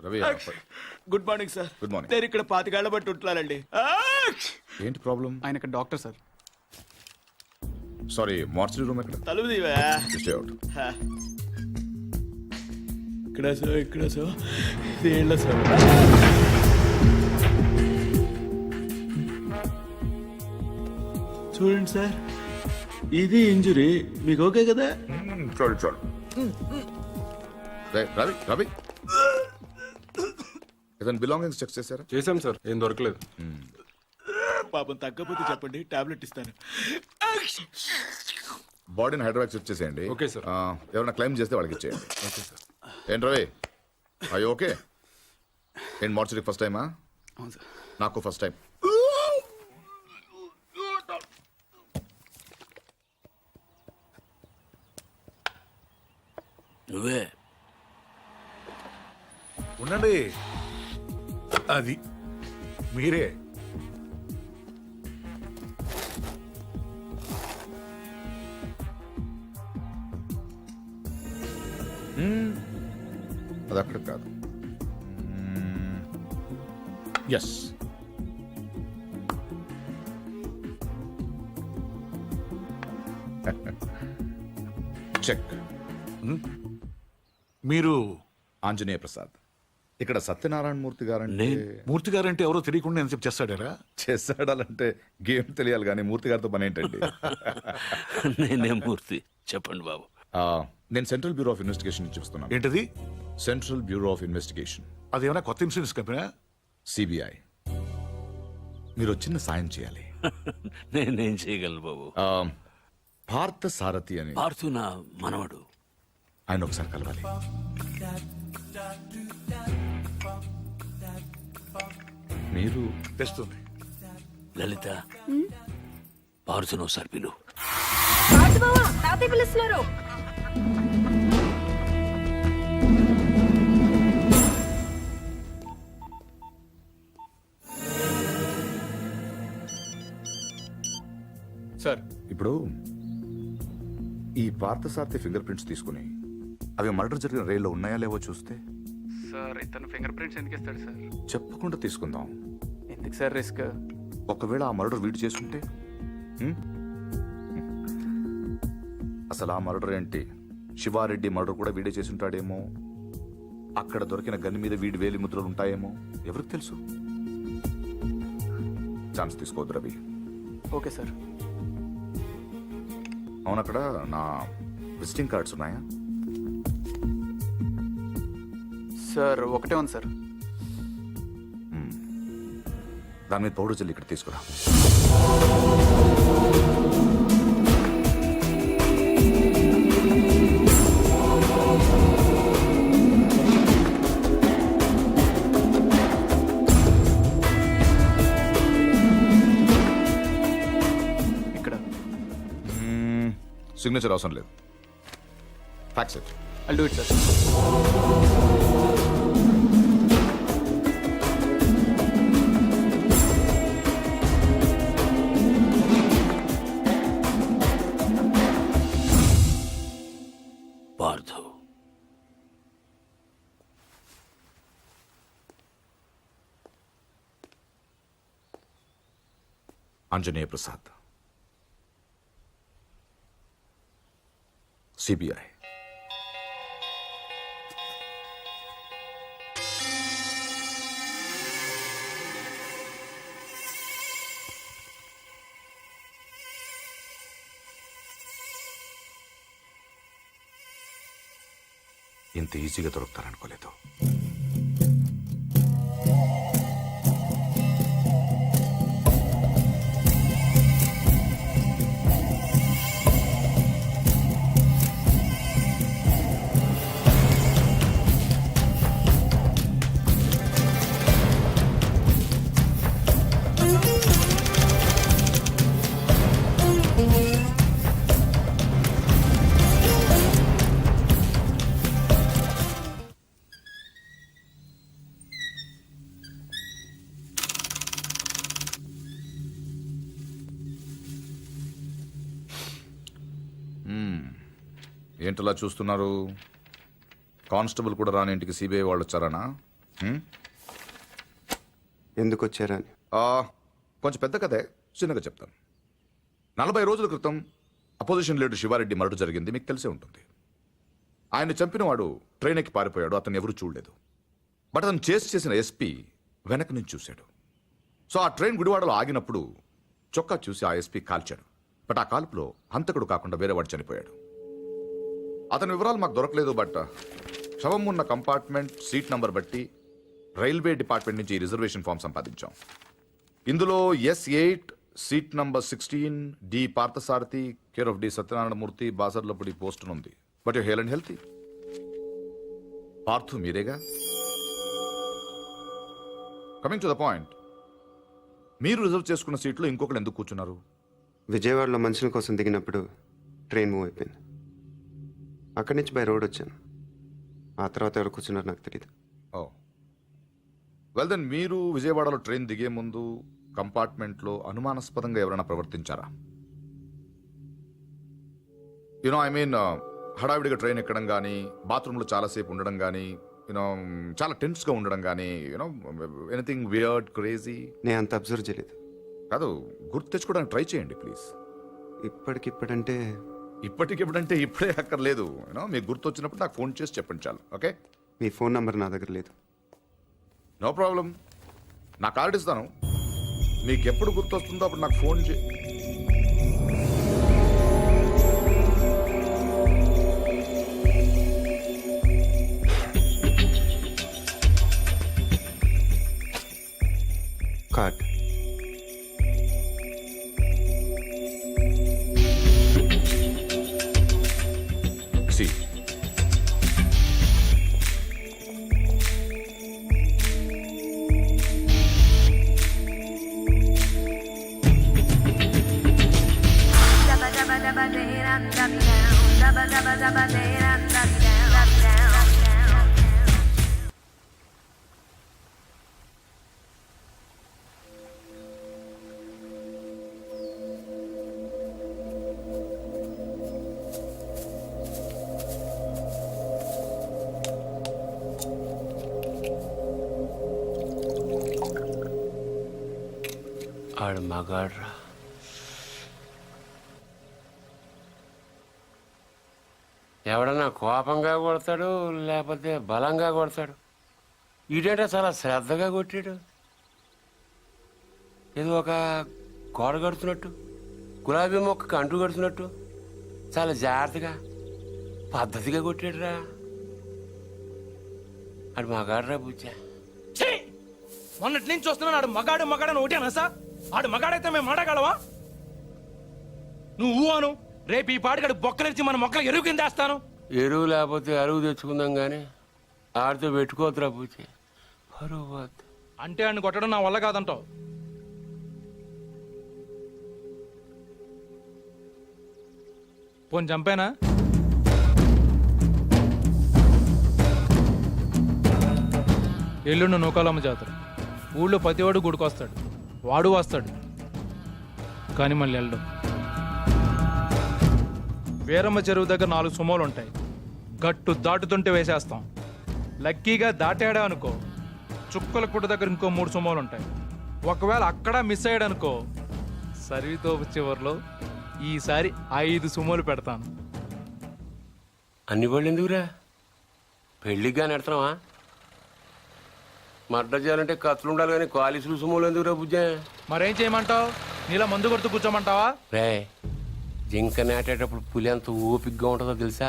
Ravi good morning sir. Good morning. నేను ఇక్కడ 25 ఏళ్ల బట్టి ఉంటున్నానండి. ఏంటి ప్రాబ్లం? ఆయన ఇక్కడ doctor sir. Sorry, mortuary room ఎక్కడ? తలుపు తీవా. Stay out. ఇక్కడ సో ఇదేళ్ళ సార్. చూడండి సార్, ఇది ఇంజురీ. మీకు ఓకే కదా? చాలు చాలు. రవి రవి ఇతని బిలాంగింగ్స్ చెక్ చేశారా? చేశాం సార్, ఏం దొరకలేదు. పాపం తగ్గకపోతే చెప్పండి, టాబ్లెట్ ఇస్తాను. బాడీని హైదరాబాద్ చెక్ చేసేయండి. Okay sir. ఎవరైనా క్లైమ్ చేస్తే వాళ్ళకి ఇచ్చేయండి. Okay sir. ఏంటి రవి, అయ్యో ఓకే. ఏంటి మార్చరీ ఫస్ట్ టైమా? అవును సార్. నాకు ఫస్ట్ టైం. నువ్వే ఉండండి, అది మీరే. అది అక్కడ కాదు. Yes, check. మీరు ఆంజనేయ ప్రసాద్. ఇక్కడ సత్యనారాయణ మూర్తి గారంటే మూర్తి గారంటే ఎవరో తెలియకుండా ఎంతసేపు చేస్తాడారా? చేసాడాలంటే గేమ్ తెలియాలి కానీ మూర్తి గారితో పని ఏంటండి? నేనే మూర్తి, చెప్పండి బాబు. నేను సెంట్రల్ బ్యూరో ఆఫ్ ఇన్వెస్టిగేషన్ నుంచి చూస్తున్నాను. ఏంటది? సెంట్రల్ బ్యూరో ఆఫ్ ఇన్వెస్టిగేషన్, అదేమైనా కొత్త ఇన్సూరెన్స్ కంపెనీ? సిబిఐ. మీరు చిన్న సాయం చేయాలి. నేనేం చేయగలను బాబు? పార్థ సారథి అని పార్థు నా మనవడు. ఆయన ఒకసారి కలవాలి. మీరు తెస్తుంది. లలిత, పార్థును ఒకసారి పిలు. తాతయ్య పిలుస్తున్నారు. సార్, ఇప్పుడు ఈ పార్థసారథి ఫింగర్ ప్రింట్స్ తీసుకుని అవి మర్డర్ జరిగిన రైల్లో ఉన్నాయా లేవో చూస్తే. సార్ ఇతను ఫింగర్ ప్రింట్స్ ఎందుకు ఇస్తాడు సార్? చెప్పకుండా తీసుకుందాం. ఎందుకు సార్ రిస్క్? ఒకవేళ ఆ మర్డర్ వీడు చేసుకుంటే? అసలు ఆ మర్డర్ ఏంటి, శివారెడ్డి మర్డర్ కూడా వీడే చేసి ఉంటాడేమో. అక్కడ దొరికిన గన్ మీద వీడి వేలి ముద్రలు ఉంటాయేమో, ఎవరికి తెలుసు. ఛాన్స్ తీసుకోవద్దు రవి. Okay sir. అవును, అక్కడ నా విజిటింగ్ కార్డ్స్ ఉన్నాయా? సార్ ఒకటే ఉంది సార్. దాని మీద పౌడర్ జల్లి ఇక్కడ తీసుకురా. ఇక్కడ సిగ్నేచర్ అవసరం లేదు. Fax it. I'll do it, sir. Parthu, Anjaneya Prasad, CBI. ఇంత ఈజీగా దొరుకుతారనుకోలేదు. ఏంటలా చూస్తున్నారు? కానిస్టేబుల్ కూడా రాని ఇంటికి సిబిఐ వాళ్ళు వచ్చారనా? ఎందుకు వచ్చారని. కొంచెం పెద్ద కథే, చిన్నగా చెప్తాను. 40 రోజుల క్రితం అపోజిషన్ లీడర్ శివారెడ్డి మర్డర్ జరిగింది, మీకు తెలిసే ఉంటుంది. ఆయన చంపిన వాడు ట్రైన్ ఎక్కి పారిపోయాడు, అతను ఎవరూ చూడలేదు. బట్ అతను చేసిన ఎస్పీ వెనక నుంచి చూశాడు. సో ఆ ట్రైన్ గుడివాడలో ఆగినప్పుడు చొక్కా చూసి ఆ ఎస్పీ కాల్చాడు. బట్ ఆ కాల్పులో హంతకుడు కాకుండా వేరేవాడు చనిపోయాడు. అతని వివరాలు మాకు దొరకలేదు. బట్ శవం ఉన్న కంపార్ట్మెంట్ సీట్ నంబర్ బట్టి రైల్వే డిపార్ట్మెంట్ నుంచి రిజర్వేషన్ ఫామ్ సంపాదించాం. ఇందులో S8 seat number 16 D Parthasarathi care of D Satyanarayanamurthy Basarlapudi post ఉంది. But you hale and healthy. Parthu మీరేగా? కమింగ్ టు ద పాయింట్, మీరు రిజర్వ్ చేసుకున్న సీట్లో ఇంకొకరు ఎందుకు కూర్చున్నారు? విజయవాడలో మనుషుల కోసం దిగినప్పుడు ట్రైన్ మూవ్ అయిపోయింది. అక్కడి నుంచి బై రోడ్ వచ్చాను. ఆ తర్వాత ఎవరు కూర్చున్నారు నాకు తెలియదు. ఓ వెల్ దెన్, మీరు విజయవాడలో ట్రైన్ దిగే ముందు కంపార్ట్మెంట్లో అనుమానాస్పదంగా ఎవరైనా ప్రవర్తించారా? యునో ఐ మీన్, హడావిడిగా ట్రైన్ ఎక్కడం కానీ, బాత్రూంలో చాలాసేపు ఉండడం కానీ, యూనో చాలా టెన్స్గా ఉండడం కానీ, యూనో ఎనీథింగ్ వియర్డ్ క్రేజీ? నేను అంత అబ్జర్వ్ చేయలేదు. కాదు, గుర్తు తెచ్చుకోవడానికి ట్రై చేయండి ప్లీజ్. ఇప్పటికిప్పుడంటే ఇప్పటికిప్పుడంటే ఇప్పుడే అక్కర్లేదు. యూనో మీకు గుర్తు వచ్చినప్పుడు నాకు ఫోన్ చేసి చెప్పండి చాలు. ఓకే? మీ ఫోన్ నంబర్ నా దగ్గర లేదు. నో ప్రాబ్లం, నా కార్డు ఇస్తాను. మీకు ఎప్పుడు గుర్తొస్తుందో అప్పుడు నాకు ఫోన్ చే. కార్డ్. సి ఆడు మగాడ్రా. ఎవడన్నా కోపంగా కొడతాడు, లేకపోతే బలంగా కొడతాడు. ఈడేంటే చాలా శ్రద్ధగా కొట్టాడు. ఏదో ఒక గోడ కడుతున్నట్టు, గులాబీ మొక్కకు అంటు కడుతున్నట్టు చాలా జాగ్రత్తగా పద్ధతిగా కొట్టాడురా. ఆడు మగాడ్రా బుజ్జా. మొన్నటి నుంచి చూస్తున్నాను, ఆడు మగాడు మగాడని ఒకటేనా సార్? ఆడు మగాడైతే మేము మాడగలవా? నువ్వు అను, రేపు ఈ పాటికాడు బొక్కలిచ్చి మన మొక్కలు ఎరువు కింద వేస్తాను. ఎరువు లేకపోతే అరువు తెచ్చుకుందాం కానీ ఆడితో పెట్టుకోతురా పూచి. పరువు అంటే ఆడిని కొట్టడం నా వల్ల కాదంటావు. పోని చంపేనా? ఎల్లుండి నూకాలమ్మ జాతర. ఊళ్ళో ప్రతివాడు గుడికొస్తాడు, వాడు వస్తాడు, కానీ మళ్ళీ వెళ్ళడం. వీరమ్మ చెరువు దగ్గర 4 సుమోలు ఉంటాయి. గట్టు దాటుతుంటే వేసేస్తాం. లక్కీగా దాటాడా అనుకో, చుక్కల పుట్ట దగ్గర ఇంకో 3 సుమోలు ఉంటాయి. ఒకవేళ అక్కడ మిస్ అయ్యాడనుకో, సర్వీతోపు చివరిలో ఈసారి 5 సుమోలు పెడతాను. అన్ని బళ్ళు ఎందుకురా? పెళ్ళిగా నెడతావా? మర్డర్ చేయాలంటే కత్తులు ఉండాలి కానీ కాలీసులు సుమోలు ఎందుకురా బుజ్జా? మరేం చేయమంటావు? నీలా మందు కొడుతూ కూర్చోమంటావా? రే, జింక నాటేటప్పుడు పులి ఎంత ఓపికగా ఉంటుందో తెలుసా?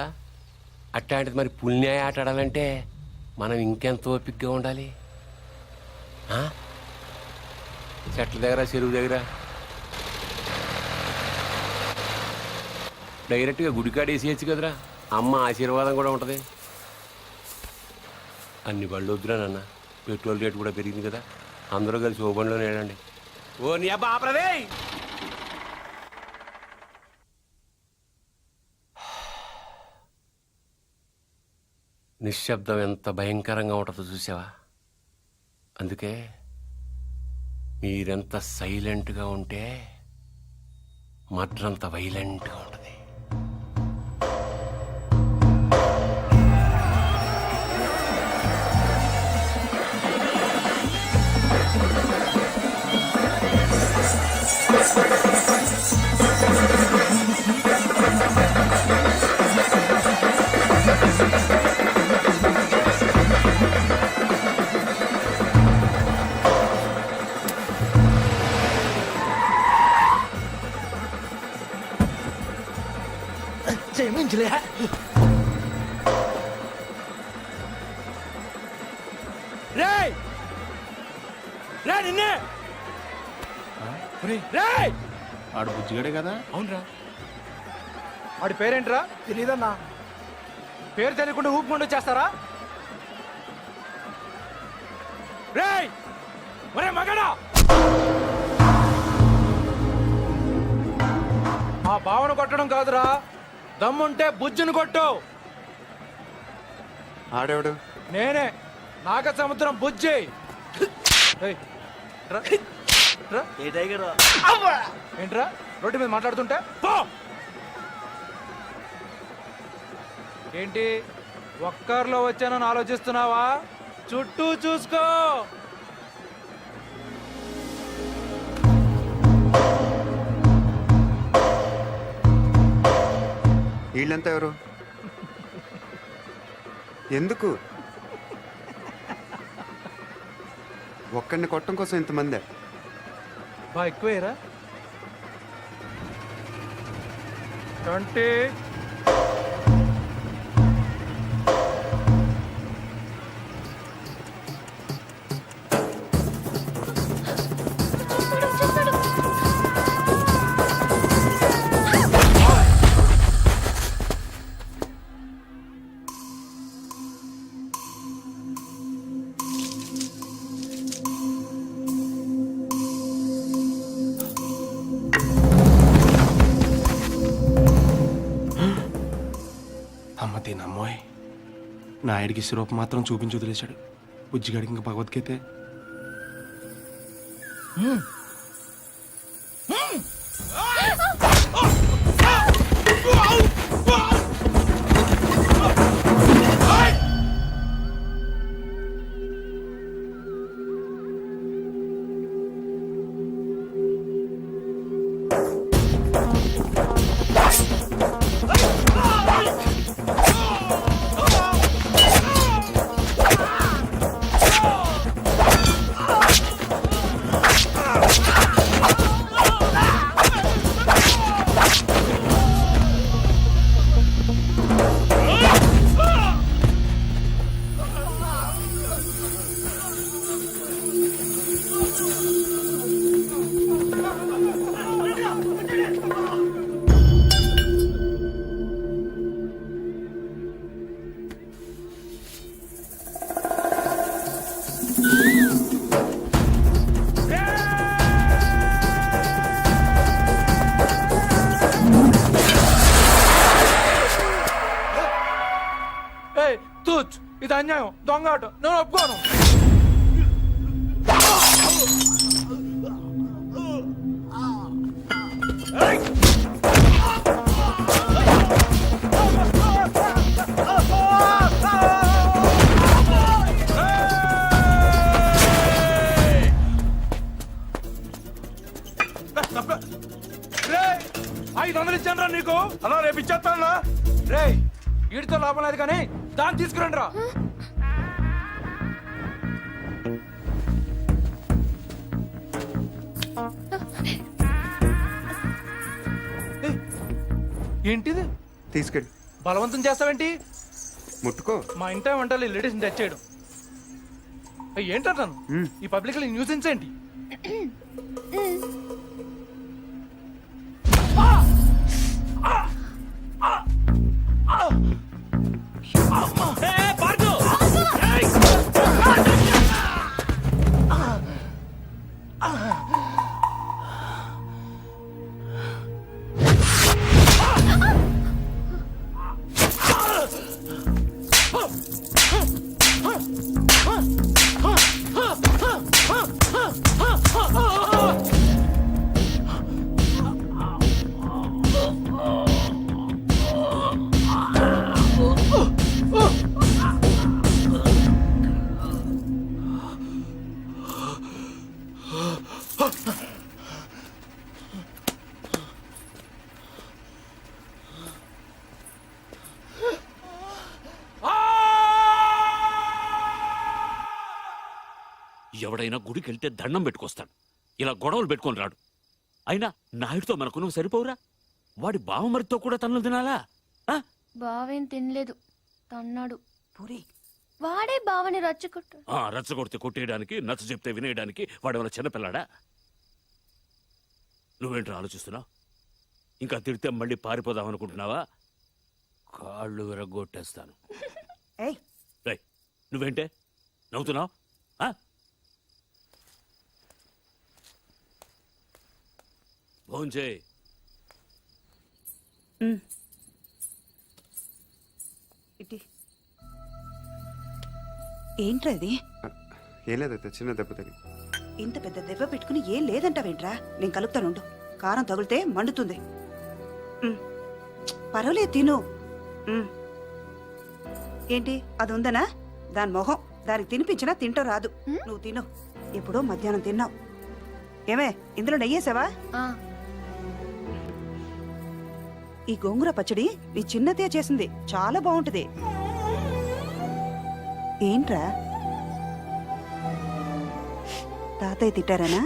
అట్లాంటిది మరి పులిని ఆట ఆడాలంటే మనం ఇంకెంత ఓపికగా ఉండాలి. చెట్ల దగ్గర, చెరువు దగ్గర డైరెక్ట్గా గుడికాడేసేయచ్చు కదరా. అమ్మ ఆశీర్వాదం కూడా ఉంటుంది. అన్ని బళ్ళు వద్దురా నాన్న, పెట్రోల్ రేటు కూడా పెరిగింది కదా. అందరూ కలిసి ఓ బండిలో నేడండి. ఓ నీ అబ్బా ఆపరదే. నిశ్శబ్దం ఎంత భయంకరంగా ఉంటుందో చూసావా? అందుకే మీరెంత సైలెంట్గా ఉంటే మడ్రంత వైలెంట్గా ఉంటుంది. రేయ్ రే నిన్నే రేయ్ ఆడు బుజ్జిగాడే కదా అవునరా వాడి పేరేంట్రా తెలీదన్నా పేరు తెలియకుండా ఊపుకుండా చేస్తారా రేయ్ ఒరే మగడా ఆ భావన కొట్టడం కాదురా దమ్ముంటే బుజ్జును కొట్టు ఆడేవాడు నేనే నాగ సముద్రం బుజ్జి ఏయ్, రా, రా. ఏంట్రా రోడ్డు మీద మాట్లాడుతుంటే పో ఏంటి ఒక్కర్లో వచ్చానని ఆలోచిస్తున్నావా చుట్టూ చూసుకో వీళ్ళంతా ఎవరు ఎందుకు ఒక్కడిని కొట్టడం కోసం ఇంతమందే బా ఎక్కువేరా 20 అమ్మ దీనమ్మోయ్ నాయుడికి స్వరూపం మాత్రం చూపించి వదిలేశాడు బుజ్జిగాడికి ఇంకా భగవద్గీతే ఏయ్ తూచ్ ఇది అన్యాయం దొంగ ఆట నేను ఒప్పుకోను రేయ్, 500 ఇచ్చాను రా నీకు అలా రేపు ఇచ్చేస్తాను రే వీడితో లాభం లేదు కానీ దాన్ని తీసుకురండి రా ఏయ్, ఏంటిది తీసుకెళ్ళి బలవంతం చేస్తావేంటి ముట్టుకో మా ఇంట వంటలు లేడీస్ని టచ్ చేయడం ఏయ్, ఏంటంటాను ఈ పబ్లిక్ న్యూసెన్స్ ఏంటి ఎవడైనా గుడికి వెళ్తే దండం పెట్టుకొస్తాడు, ఇలా గొడవలు పెట్టుకొని రాడు. అయినా నాయుడితో మనకు నువ్వు సరిపోవురా? వాడి బావమరితో కూడా తన్నులు తినాలా? ఆ? బావేం తినలేదు తన్నాడు. పూరి వాడే బావని రచ్చగొట్టు. రచ్చగొడితే కొట్టేయడానికి, నచ్చ చెప్తే వినేయడానికి వాడేమైనా చిన్నపిల్లాడా? నువ్వేంట్రా ఆలోచిస్తున్నావు? ఇంకా తిడితే మళ్ళీ పారిపోదాం అనుకుంటున్నావా? కాళ్ళు విరగొట్టేస్తాను. ఏయ్ రేయ్, నువ్వేంటే నవ్వుతున్నావు? భోంచేయ్. ఇటీ ఏంట్రా ఇది? ఏం లేదైతే చిన్న దెబ్బ తగిలి. ఇంత పెద్ద దెబ్బ పెట్టుకుని ఏం లేదంటావేంట్రా? నేను కలుపుతానుండు. కారం తగిలితే మండుతుంది. పర్వాలేదు తిను. ఏంటి అది ఉందనా? దాని మొహం దానికి తినిపించినా తింటో రాదు. నువ్వు తిను. ఎప్పుడో మధ్యాహ్నం తిన్నావు. ఏమే ఇందులో నెయ్యేసావా? ఆ, ఈ గోంగూర పచ్చడి నీ చిన్నతే చేసింది, చాలా బాగుంటది. ఏంట్రా తాతయ్య తిట్టారనా?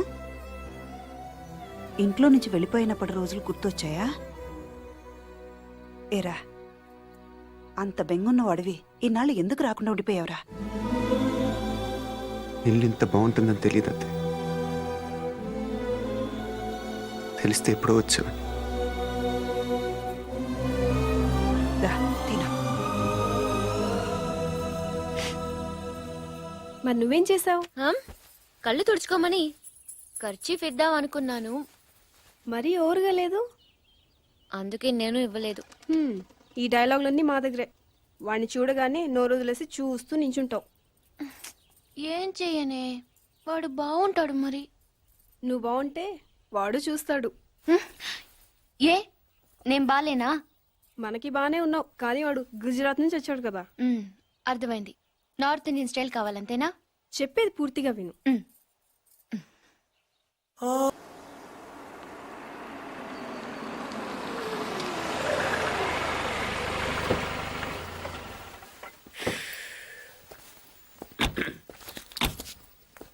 ఇంట్లో నుంచి వెళ్ళిపోయినప్పటి రోజులు గుర్తొచ్చాయా? ఏరా అంత బెంగున్నవాడివి ఇన్నాళ్ళు ఎందుకు రాకుండా ఉండిపోయావురా? ఇల్లు ఇంత బాగుంటుందని తెలియదు అత్తే. తెలిస్తే ఎప్పుడో వచ్చేవాడిని. దా, తిను. మరి నువ్వేం చేసావు? కళ్ళు తుడుచుకోమని ఖర్చీఫ్ ఇద్దాం అనుకున్నాను. మరీ ఓరుగా లేదు. అందుకే నేను ఇవ్వలేదు. ఈ డైలాగులన్నీ మా దగ్గరే. వాడిని చూడగానే నోరు వదిలేసి చూస్తూ నించుంటావు. ఏం చెయ్యనే, వాడు బాగుంటాడు. మరి నువ్వు బాగుంటే వాడు చూస్తాడు. ఏ నేను బాలేనా? మనకి బానే ఉన్నావు, కానీ వాడు గుజరాత్ నుంచి వచ్చాడు కదా. అర్థమైంది. నార్త్ ఇండియన్ స్టైల్ కావాలంతేనా? చెప్పేది పూర్తిగా విను.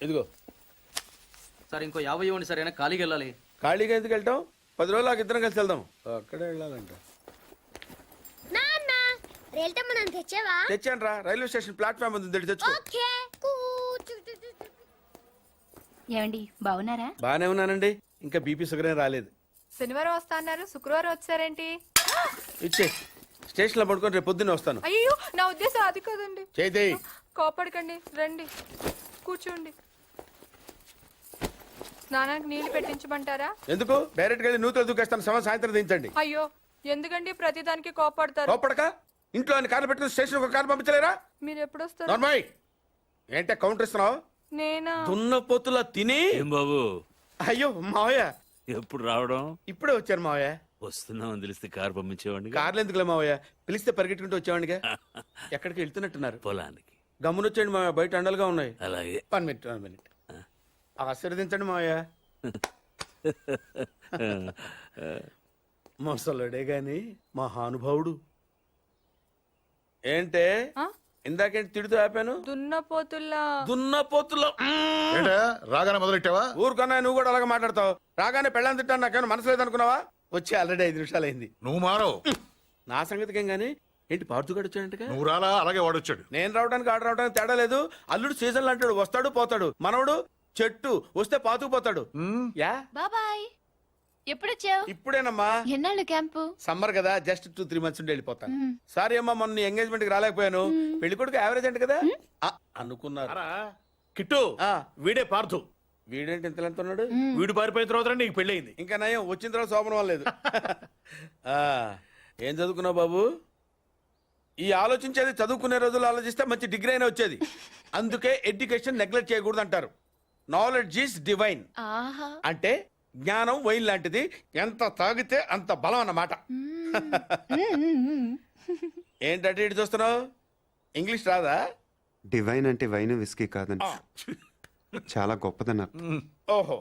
ఇదిగో సార్ ఇంకో 50 ఇవ్వండి సార్, అయినా ఖాళీకి వెళ్ళాలి. ఖాళీగా ఎందుకు వెళ్తాం? 10 రోజులు నాకు ఇద్దరం కలిసి వెళ్దాం. అక్కడే వెళ్ళాలంట. తెచ్చాను రా, రైల్వే స్టేషన్ ప్లాట్ఫామ్ ఉంది, తెచ్చుకో. ఏమండి బాగున్నారా? బానే ఉన్నానండి. ఇంకా బీపీ షుగర్ ఏం రాలేదు. శనివారం వస్తా అన్నారు, శుక్రవారం వచ్చారేంటి? ఇచ్చే స్టేషన్ లో పడుకొని రేపు పొద్దున్నే వస్తాను. అయ్యో నా ఉద్దేశం అది కాదండి. చేయి. కోపడకండి, రండి కూర్చోండి. స్నానానికి నీళ్లు పెట్టించమంటారా? ఎందుకు? డైరెక్ట్ గా వెళ్ళి నూతులు దూకేస్తాను. సాయంత్రం దించండి. అయ్యో ఎందుకండి ప్రతిదానికి కోపడతారు? కోపడక ఇంట్లో అన్ని కార్లు పెట్టుకుని స్టేషన్ ఒక కారు పంపించలేరా? మీరు ఎప్పుడు వస్తారు? నార్మల్ ఏంటే కౌంటర్ ఇస్తున్నావు? నేనా? దున్న పొత్తులా తిని. ఏం బాబు, అయ్యో మావయ్య ఎప్పుడు రావడం? ఇప్పుడే వచ్చారు మావయ్య. వస్తున్నామని తెలిస్తే కారు పంపించేవాడిని. కార్లు ఎందుకులే మావయ్య, పిలిస్తే పరిగెట్టుకుంటూ వచ్చేవాడిగా. ఎక్కడికి వెళ్తున్నట్టున్నారు? పొలానికి. గమ్మునొచ్చేయండి మావయ్య, బయట అండలుగా ఉన్నాయి. అలాగే. 1 మినిట్. ఆశీర్వదించండి మావయ్య. మొసలుడే గాని మహానుభావుడు. ఏంటే ఇందాకేంటి తిడుతూ ఆపాను? దున్నపోతుల్లో ఏంటా రాగానే మొదలెట్టావా? ఊరుకన్నా నువ్వు కూడా అలాగే మాట్లాడతావు. రాగానే పెళ్ళని తిట్టాను, నాకేమైనా మనసు లేదనుకున్నావా? వచ్చి ఆల్రెడీ 5 నిమిషాలు అయింది. నువ్వు మారవు. నా సంగతికేం గానీ ఏంటి పాడుతుగాడు వచ్చాడంటగా? నువ్వు రాలా, అలాగే వాడొచ్చాడు. నేను రావడానికి ఆడ రావడానికి తేడా లేదు. అల్లుడు సీజన్లు అంటాడు, వస్తాడు పోతాడు. మనవడు చెట్టు వస్తే పాతుకుపోతాడు. యా బాబాయ్. ఎప్పుడొచ్చావు? ఇప్పుడేనమ్మా. ఎన్నాళ్ళు క్యాంపు? సమ్మర్ కదా, జస్ట్ 2-3 మంత్స్ ఉండి వెళ్ళిపోతాను. సారీ అమ్మా, మొన్న ఎంగేజ్మెంట్ కి రాలేకపోయాను. పెళ్లి కొడుకు యావరేజ్ అంట కదా అనుకున్నారు. కిట్టు, వీడే పార్థు. వీడేంటి ఇంతలెంత ఉన్నాడు? వీడు పారిపోయిన తర్వాత నీకు పెళ్ళయింది. ఇంకా నయం, వచ్చిన తర్వాత శోభనం లేదు. ఏం చదువుకున్నావు బాబు? ఈ ఆలోచించేది చదువుకునే రోజులు ఆలోచిస్తే మంచి డిగ్రీ అయినా వచ్చేది. అందుకే ఎడ్యుకేషన్ నెగ్లెక్ట్ చేయకూడదు అంటారు. Knowledge is divine. అంటే జ్ఞానం వైన్ లాంటిది, ఎంత తాగితే అంత బలం అన్నమాట. ఏంటంటే ఇటు చూస్తున్నావు? ఇంగ్లీష్ రాదా? డివైన్ అంటే వైన్ విస్కీ కాదని, చాలా గొప్పదన్నారు. ఓహో,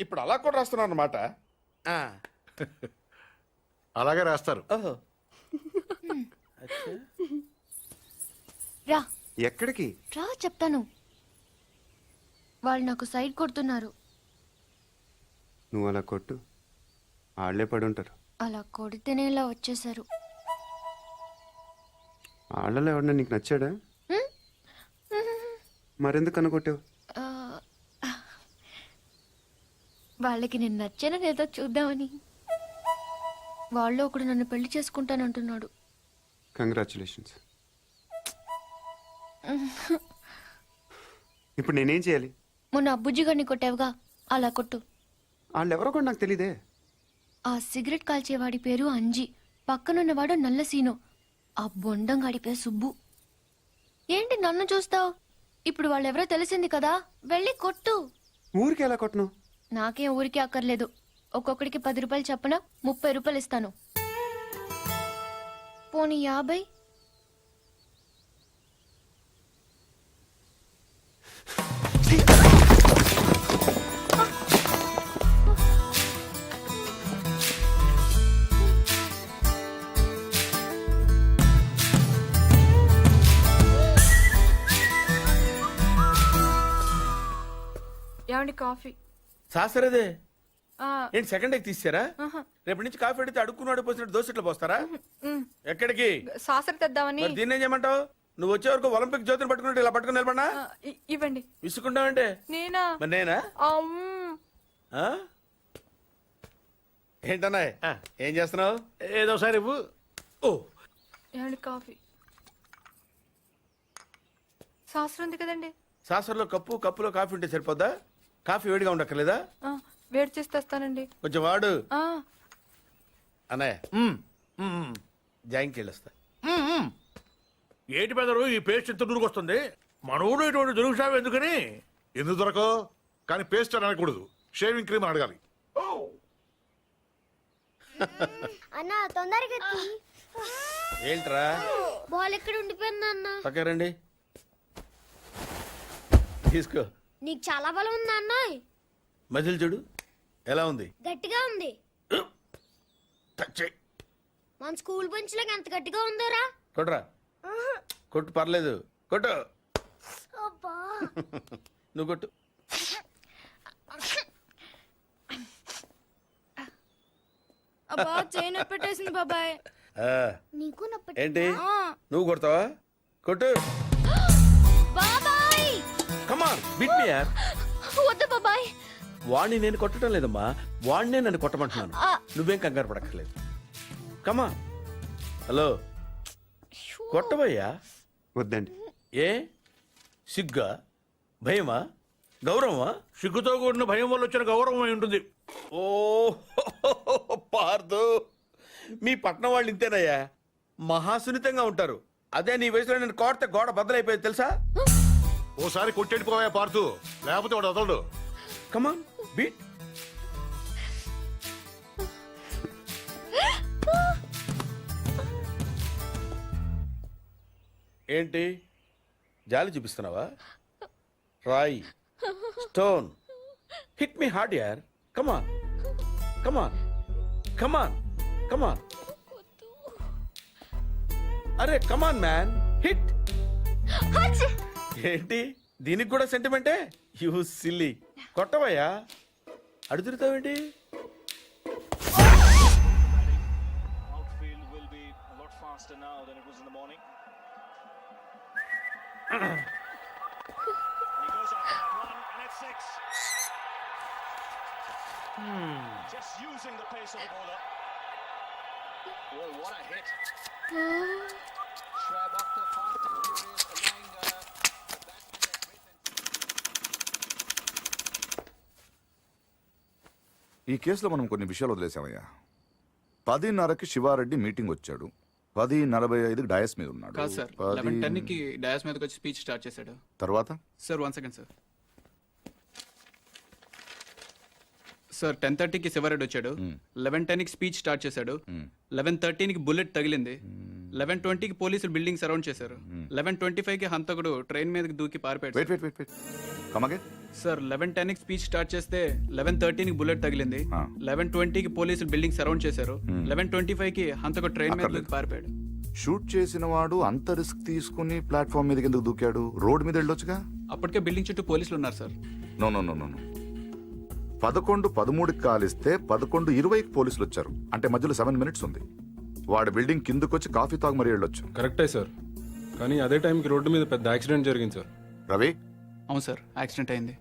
ఇప్పుడు అలా కూడా రాస్తున్నావు అన్నమాట. అలాగే రాస్తారు. ఓహో, రా ఎక్కడికి? రా చెప్తాను. వాళ్ళు నాకు సైడ్ కొడుతున్నారు. నువ్వు అలా కొట్టు, వాళ్ళే పడి ఉంటారు. అలా కొడితేనే ఇలా వచ్చేసారు. వాళ్ళలో ఎవడన్నా నీకు నచ్చాడా? మరెందుకు అనుకొట్టావు? ఆ, వాళ్ళకి నేను నచ్చానని ఏదో చూద్దామని. వాళ్ళు ఒకడు నన్ను పెళ్లి చేసుకుంటానంటున్నాడు. కంగ్రాచులేషన్స్. ఇప్పుడు నేనేం చేయాలి? మొన్న అబ్బుజ్జి గారిని కొట్టావుగా, అలా కొట్టు. వాళ్ళు ఎవరో కూడా నాకు తెలీదే. ఆ సిగరెట్ కాల్చేవాడి పేరు అంజి, పక్కనున్నవాడు నల్ల సీను, ఆ బొండంగాడి పేరు సుబ్బు. ఏంటి నన్ను చూస్తావు? ఇప్పుడు వాళ్ళెవరో తెలిసింది కదా, వెళ్ళి కొట్టు. ఊరికి ఎలా కొట్టను? నాకేం ఊరికే అక్కర్లేదు. ఒక్కొక్కడికి 10 రూపాయలు చప్పున 30 రూపాయలు ఇస్తాను. పోనీ 50? ఏమండి కాఫీ? సాసరేదే ఆ, ఏంటి సెకండ్ ఎగ్ తీసారా? రేపటి నుంచి కాఫీ అడిగితే అడుక్కున్నాడు పోసినట్టు దోశ ఇట్లా పోస్తారా? ఎక్కడికి? సాసర తెద్దామని. మరి దీన్ని ఏం చేయమంటావు? నువ్వు వచ్చే వరకు ఒలింపిక్ జ్యోతిని పట్టుకున్నట్టు ఇలా పట్టుకుని నిలబడినా ఇవ్వండి. విసుకుంటావంటే నేనా? మరి నేనా? ఆ? ఏంటన్నా ఏం చేస్తున్నావు? ఏదో సార్ ఇవ్వు. ఓ ఏమండి కాఫీ? సాసర ఉంది కదండి. సాసర్లో కప్పులో కాఫీ ఉంటే సరిపోద్దా? కాఫీ వేడిగా ఉండక్కర్లేదా? ఆ, వేడి చేసి తెస్తానండి. కొంచెం వాడు ఆ, అన్నయ్య జాయింకి వెళ్ళొస్తా. ఏంటి పెదరు ఈ పేస్ట్ ఎంత దూరుకొస్తుంది? మన ఊళ్ళో ఇటువంటి దొరుకుతావు ఎందుకని? ఎందుకు దొరకో కానీ పేస్ట్ అని అనకూడదు, షేవింగ్ క్రీమ్ అని అడగాలి. అన్నా తొందరగా ఏంట్రా బాల్ ఎక్కడ ఉండిపోయింది అన్న? పక్క రండి తీసుకో. నీకు చాలా బలం ఉందా అన్నాయ్? మజిల్ చూడు ఎలా ఉంది? గట్టిగా ఉంది. టచ్ చెయ్. మన స్కూల్ బెంచ్ లాగా ఎంత గట్టిగా ఉందోరా. కొట్టురా. కొట్టు పర్లేదు కొట్టు. నువ్వు కొట్టు. అబ్బా చేయి నొప్పి పెట్టేసింది బాబాయ్. ఆ, నీకు నొప్పి ఏంటి నువ్వు కొడతావా? కొట్టు. బాబాయ్. కమాన్ బీట్ మీ యార్. వద్దు బాబాయ్. వాణ్ణి నేను కొట్టడం లేదమ్మా, వాణ్ణే నన్ను కొట్టమంటున్నాను. ఆ. నువ్వేం కంగారు పడక్కర్లేదు. కమా. హలో కొట్టబోయ్యా. వద్దండి. ఏ సిగ్గా, భయమా, గౌరవమా? సిగ్గుతో కూడిన భయం వల్ల వచ్చిన గౌరవం అయి ఉంటుంది. ఓ పార్దు, మీ పట్నం వాళ్ళు ఇంతేనయ్యా, మహాసున్నితంగా ఉంటారు. అదే నీ వయసులో నేను కోడితే గోడ బద్దలైపోయేది తెలుసా? ఓసారి కొట్టెడిపోయా పార్తు, లేకపోతే వాడు వదలడు. కమాన్ బీట్. ఏంటి జాలి చూపిస్తున్నావా? రాయ్ స్టోన్ హిట్ మీ హార్డ్ యార్. కమాన్ కమాన్ కమాన్ కమాన్. అరే కమాన్ మ్యాన్ హిట్. ఏంటి దీనికి కూడా సెంటిమెంటే? You silly. కొట్టవయ్యా, అడుగుతావేంటి? ఈ కేసులో మనం కొన్ని విషయాలు వదిలేసామయ్యా. 10:30కి శివారెడ్డి మీటింగ్ వచ్చాడు, 10:45కి డయాస్ మీద ఉన్నాడు. కాదు సార్, 11:10కి డయాస్ మీదకి వచ్చి స్పీచ్ స్టార్ట్ చేశాడు. తర్వాత సార్ 1 సెకండ్ సార్. సార్ 10:30కి శివారెడ్డి వచ్చాడు, 11:10కి స్పీచ్ స్టార్ట్ చేశాడు, 11:13కి బుల్లెట్ తగిలింది, 11:20కి పోలీసులు బిల్డింగ్ సరౌండ్ చేశారు, 11:25కి హంతకుడు ట్రైన్ మీదకి దూకి పారిపోయాడు. Wait wait wait wait come again. Sir 11:10కి స్పీచ్ స్టార్ట్ చేస్తే 11:13కి బుల్లెట్ తగిలింది, 11:20కి పోలీసులు బిల్డింగ్ సరౌండ్ చేశారు, 11:25కి హంతకుడు ట్రైన్ మీద దూకి పారిపోయాడు. షూట్ చేసిన వాడు అంత రిస్క్ తీసుకుని ప్లాట్ఫామ్ మీదకి ఎందుకు దూకాడు? రోడ్ మీద వెళ్ళొచ్చుగా. అప్పటికే బిల్డింగ్ చుట్టూ పోలీసులు ఉన్నారు sir. No no no no no 11:13కి కాలిస్తే 11:20కి పోలీసులు వచ్చారు. అంటే మధ్యలో 7 మినిట్స్ ఉంది. వాడి బిల్డింగ్ కిందకొచ్చి కాఫీ తాగు మరీ వెళ్ళొచ్చు. కరెక్టే సార్, కానీ అదే టైంకి రోడ్డు మీద పెద్ద యాక్సిడెంట్ జరిగింది సార్. రవి అవును సార్, యాక్సిడెంట్ అయింది.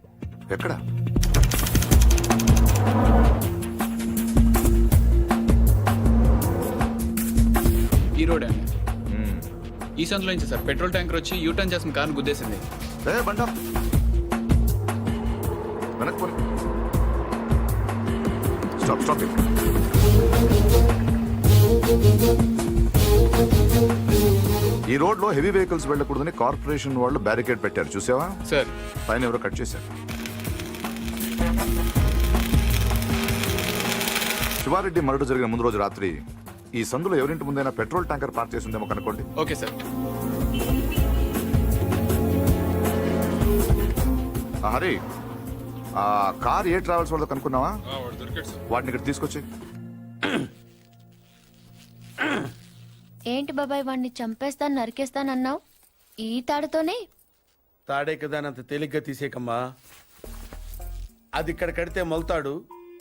ఎక్కడ? ఈ రోడ్ అండి. ఈ సందులో నుంచి సార్ పెట్రోల్ ట్యాంకర్ వచ్చి యూటర్న్ చేసిన కార్ను గుద్దేసింది. బండా వెనక్కి పోనీ. Stop stop. ఈ రోడ్ లో హెవీ వెహికల్స్ వెళ్ళకూడదని కార్పొరేషన్ వాళ్ళు బ్యారికేడ్ పెట్టారు, చూసావా? సార్ పైన ఎవరో కట్ చేశారు. శివారెడ్డి మరణ జరిగిన ముందు రోజు రాత్రి ఈ సందులో ఎవరింటి ముందైనా పెట్రోల్ ట్యాంకర్ పార్క్ చేసి ఉందేమో కనుక్కోండి. Okay sir. హరి, ఆ కార్ ఏ ట్రావెల్స్ వాళ్ళతో కనుక్కున్నావా? వాటిని ఇక్కడ తీసుకొచ్చి. ఏంటి బాబాయ్, వాడిని చంపేస్తాను నరికేస్తానన్నావు? ఈ తాడుతోనే? తాడే కదా అంత తేలిగ్గా తీసేకమ్మా. అది ఇక్కడ కడితే మొలతాడు,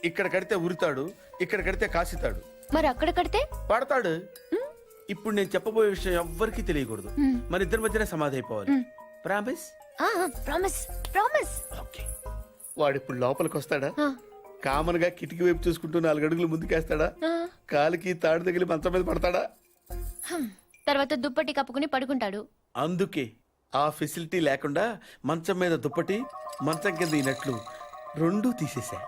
ఇక్కడ కడితే ఉరితాడు, ఇక్కడ కడితే కాసితాడు, మరి అక్కడ కడితే పడతాడు. ఇప్పుడు నేను చెప్పబోయే విషయం ఎవ్వరికీ తెలియకూడదు. మన ఇద్దరి మధ్యనే సమాధి అయిపోవాలి. ప్రామిస్? Promise promise. ఓకే. వాడు ఇప్పుడు లోపలికి వస్తాడా? కామన్ గా కిటికీ వైపు చూసుకుంటూ 4 అడుగులు ముందుకేస్తాడా? కాలికి తాడు తగిలి మంచం మీద పడతాడా? తర్వాత దుప్పటి కప్పుకుని పడుకుంటాడు. అందుకే ఆ ఫెసిలిటీ లేకుండా మంచం మీద దుప్పటి, మంచం కింద ఈనట్లు రెండూ తీసేశా.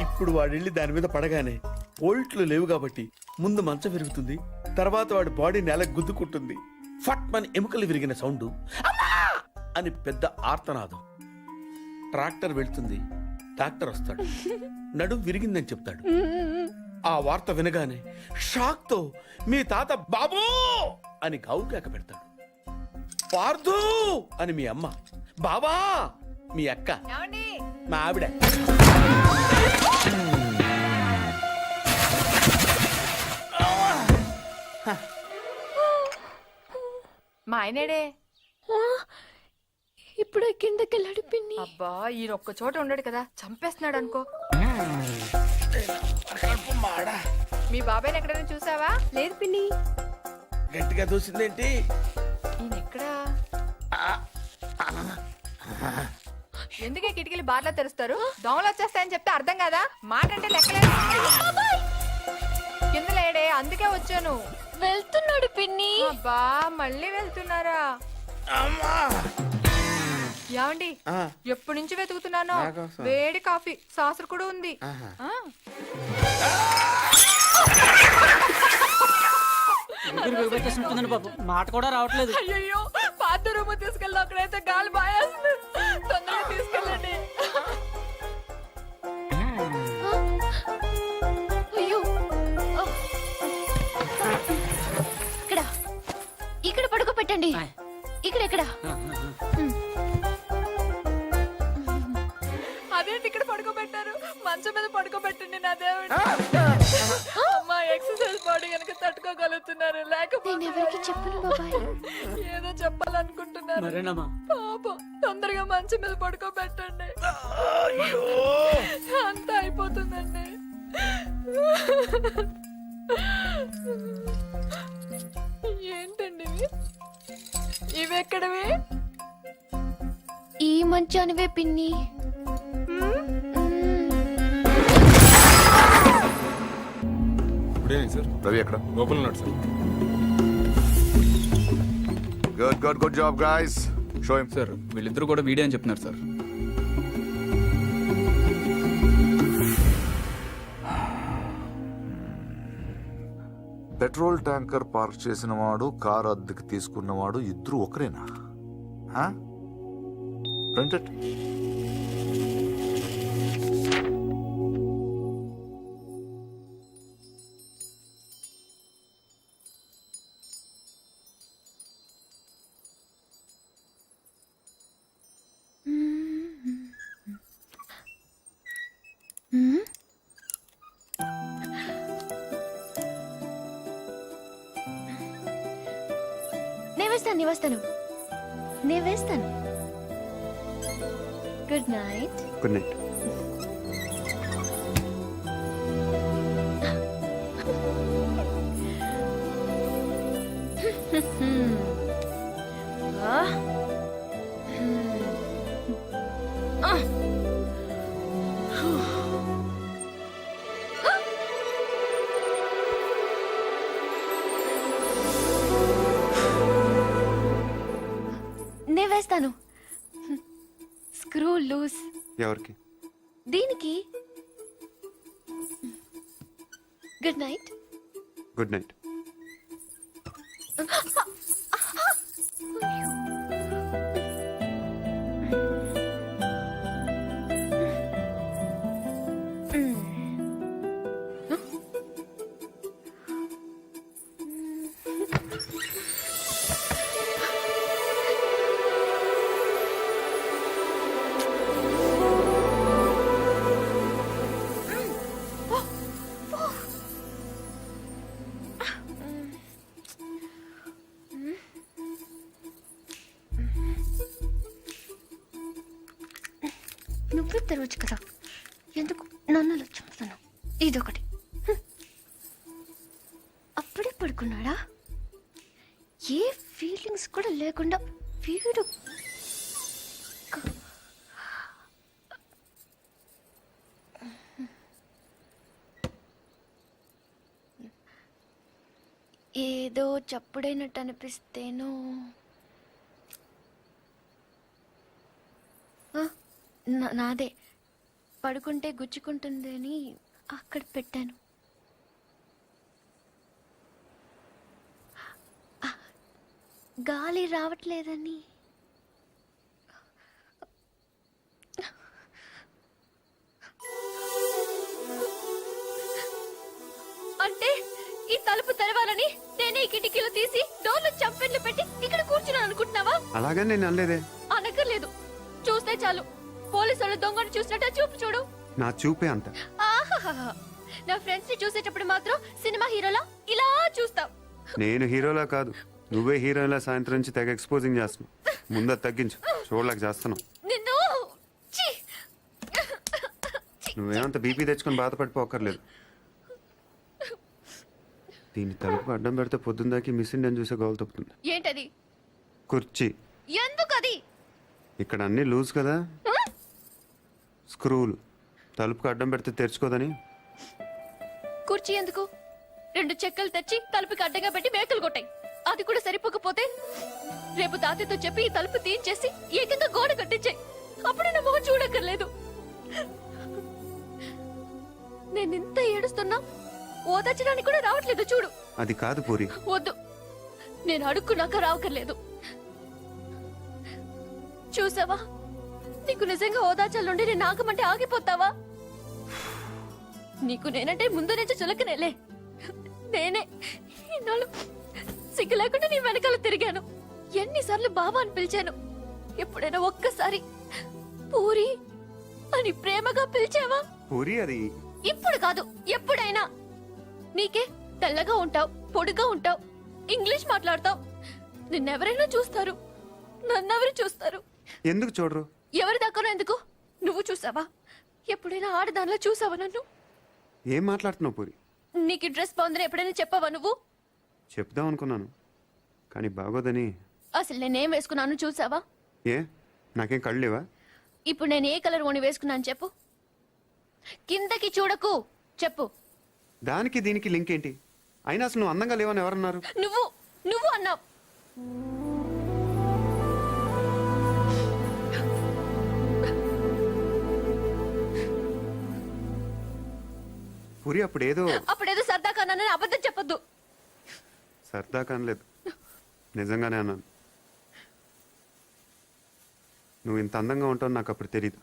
ఇప్పుడు వాడెళ్ళి దాని మీద పడగానే ఓల్ట్లు లేవు కాబట్టి ముందు మంచం విరుగుతుంది, తర్వాత వాడి బాడీ నేలకు గుద్దుకుంటుంది. ఫట్ మన ఎముకలు విరిగిన సౌండ్, అని పెద్ద ఆర్తనాదం. ట్రాక్టర్ వెళ్తుంది, డాక్టర్ వస్తాడు, నడుం విరిగిందని చెప్తాడు. ఆ వార్త వినగానే షాక్ తో మీ తాత బాబూ అని గావుకేక పెడతాడు. పార్థు అని మీ అమ్మ, బాబా మీ అక్క, మా ఆవిడ. మా ఆయనేడే? ఇప్పుడు కిందకెళ్ళాడు పిన్ని. అబ్బా ఈయన ఒక్క చోట ఉండడు కదా, చంపేస్తున్నాడు అనుకో. మీ బాబాయ్ని ఎక్కడైనా చూసావా? లేదు పిన్ని. గట్టిగా దూసిందేంటి? ఈయన ఎక్కడా? ఎందుకే కిటికీలు బార్లా తెరుస్తారు? దోమలు వచ్చేస్తాయని చెప్తే అర్థం కదా? మాట అంటే లెక్కలేదు. కింద లేడే, అందుకే వచ్చాను. వెళ్తున్నాడు పిన్ని. అబ్బా మళ్ళీ వెళ్తున్నారా? ఏమండి, ఎప్పటి నుంచి వెతుకుతున్నానో వేడి కాఫీ, సాసర్ కూడా ఉంది. మాట కూడా రావట్లేదు. అయ్యో పాత రూమ్ తీసుకెళ్ళి అక్కడైతే గాలి బాయేస్తుంది. తొందరగా తీసుకెళ్ళండి. అయ్యో, ఇక్కడ ఇక్కడ పడుకోబెట్టండి. ఇక్కడ అదేంటి ఇక్కడ పడుకోబెట్టారు? మంచం మీద పడుకోబెట్టండి నా దేవుడు. అమ్మా ఎక్సర్సైజ్ బాడీ కనుక తట్టుకోగలుగుతున్నారు, లేకపోతే ఎవరికి చెప్పను బాబాయ్. ఏదో చెప్పాలనుకుంటున్నారు. పాపం తొందరగా మంచం మీద పడుకోబెట్టండి. అంతా అయిపోతుందండి. ఏంటండి ఇవి ఎక్కడవి? ఈ మంచానివే పిన్ని. సార్ రవి ఎక్కడ? లోపల ఉన్నాడు sir. Good good good job guys. Show him. Sir వీళ్ళిద్దరూ కూడా వీడియో అని చెప్తున్నారు సార్. పెట్రోల్ ట్యాంకర్ పార్క్ చేసిన వాడు, కారు అద్దెకి తీసుకున్నవాడు ఇద్దరు ఒకరేనా? ప్రింటెడ్. నేను వేస్తాను. Good night. Good night. నే వేస్తాను. Screw loose. ఎవరికి? దీనికి. Good night. Good night. నువ్వే తెరవచ్చు కదా, ఎందుకు నన్ను అలా చంపుతాను? ఇదొకటి. అప్పుడే పడుకున్నాడా? ఏ ఫీలింగ్స్ కూడా లేకుండా వీడు. ఏదో చప్పుడైనట్టు అనిపిస్తేనో. నాదే పడుకుంటే గుచ్చుకుంటుంది అని అక్కడ పెట్టాను. గాలి రావట్లేదని. అంటే ఈ తలుపు తెరవాలని నేనే ఈ కిటికీలు తీసి డోర్లు చంపెట్లు పెట్టి ఇక్కడ కూర్చున్నాను అనుకుంటున్నావా? అలాగే నేను అనలేదే. అనక్కర్లేదు, చూస్తే చాలు. పోలీసులు దొంగను చూసినట్టు చూపు చూడు. నా చూపే అంత. ఆహాహా. నా ఫ్రెండ్స్ ని చూసేటప్పుడు మాత్రం సినిమా హీరోలా ఇలా చూస్తావు. నేను హీరోలా కాదు, నువ్వే హీరోలా సాయంత్రం నుంచి తెగ ఎక్స్పోజింగ్ చేస్తున్నావు. ముందు తగ్గించు, చూడలేక చేస్తున్నావు. నిన్ను ఛీ! నువ్వేమంత బీపీ తెచ్చుకొని బాధపడిపోకర్లేదు. దీన్ని తలుపు అడ్డం పెడితే పొద్దుందాకి మిస్ ఇండియన్ చూసే గోల్ తప్పుతుంది. ఏంటది? కుర్చీ. ఎందుకది? ఇక్కడ అన్ని లూజ్ కదా, స్క్రూలు. తలుపుకు అడ్డం పెడితే తెరుచుకోదని. కుర్చీ ఎందుకు? 2 చెక్కలు తెచ్చి తలుపుకి అడ్డంగా పెట్టి మేకలు కొట్టాయి. అది కూడా సరిపోకపోతే రేపు తాతయ్యతో చెప్పి ఈ తలుపు తీయించేసి ఏకంగా గోడ కట్టించాయి. అప్పుడు నా మొహం చూడక్కర్లేదు. నేనింత ఏడుస్తున్నా ఓదార్చడానికి కూడా రావట్లేదు చూడు. అది కాదు పూరి. వద్దు, నేను అడుక్కున్నాక రావక్కర్లేదు. చూసావా, నీకు నిజంగా ఓదార్చాలండి నేను ఆగమంటే ఆగిపోతావా? నీకు నేనంటే ముందు నుంచి చులకనేలే. నేనే ఇన్నాళ్ళు సిగ్గు లేకుండా నీ వెనకాల తిరిగాను. ఎన్నిసార్లు బాబా అని పిలిచాను. ఎప్పుడైనా ఒక్కసారి పూరి అని ప్రేమగా పిలిచావా? పూరి అది ఇప్పుడు కాదు, ఎప్పుడైనా. నీకే తెల్లగా ఉంటావు, పొడిగా ఉంటావు, ఇంగ్లీష్ మాట్లాడతావు. నిన్నెవరైనా చూస్తారు, నన్నెవరు చూస్తారు? ఎందుకు చూడరు? ఎవరి దాకానో ఎందుకు? నువ్వు చూసావా? ఎప్పుడైనా ఆడదానిలో చూసావా నన్ను? ఏం మాట్లాడుతున్నావు పూరి? నీకు డ్రెస్ బాగుందని ఎప్పుడైనా చెప్పావా నువ్వు? చెప్దాం అనుకున్నాను, కానీ బాగోదని. అసలు నేనేం వేసుకున్నాను చూసావా? ఏ, నాకేం కళ్ళు లేవా? ఇప్పుడు నేను ఏ కలర్ ఓని వేసుకున్నాను చెప్పు. కిందకి చూడకు, చెప్పు. దానికి దీనికి లింక్ ఏంటి? అయినా అసలు నువ్వు అందంగా లేవని ఎవరన్నారు? నువ్వు నువ్వు అన్నావు. పూరి అప్పుడేదో అప్పుడేదో సరదా కన్నానని అబద్ధం చెప్పొద్దు. సరదా కనలేదు, నిజంగానే అన్నాను. నువ్వు ఇంత అందంగా ఉంటావు నాకు అప్పుడు తెలీదు.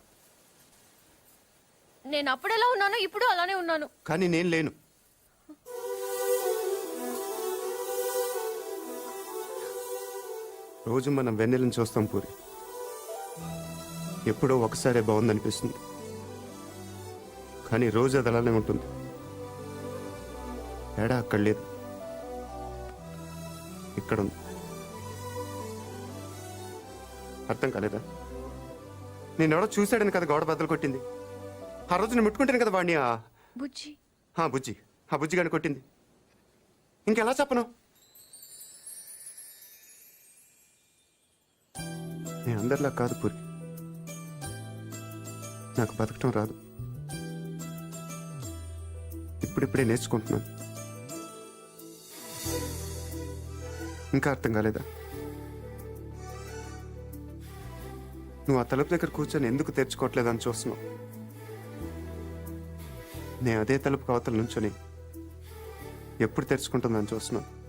నేను అప్పుడెలా ఉన్నానో ఇప్పుడు అలానే ఉన్నాను. కానీ నేను లేను. రోజు మనం వెన్నెలను చూస్తాం పూరి. ఎప్పుడో ఒకసారే బాగుందనిపిస్తుంది, కానీ రోజు అది అలానే ఉంటుంది. తేడా అక్కడ లేదు, ఇక్కడ ఉంది. అర్థం కాలేదా? నేనెవడో చూశాడని కదా గోడ బద్దలు కొట్టింది. ఆ రోజు నేను ముట్టుకుంటాను కదా వాడిని. బుజ్జి బుజ్జి ఆ బుజ్జి గాని కొట్టింది. ఇంకెలా చెప్పను? నేను అందరిలా కాదు పూరి. నాకు బతకటం రాదు. ఇప్పుడిప్పుడే నేర్చుకుంటున్నాను. ఇంకా అర్థం కాలేదా? నువ్వు ఆ తలుపు దగ్గర కూర్చొని ఎందుకు తెరుచుకోవట్లేదని చూస్తున్నావు. నేను అదే తలుపు అవతల నుంచొని ఎప్పుడు తెరుచుకుంటుందని చూస్తున్నాను.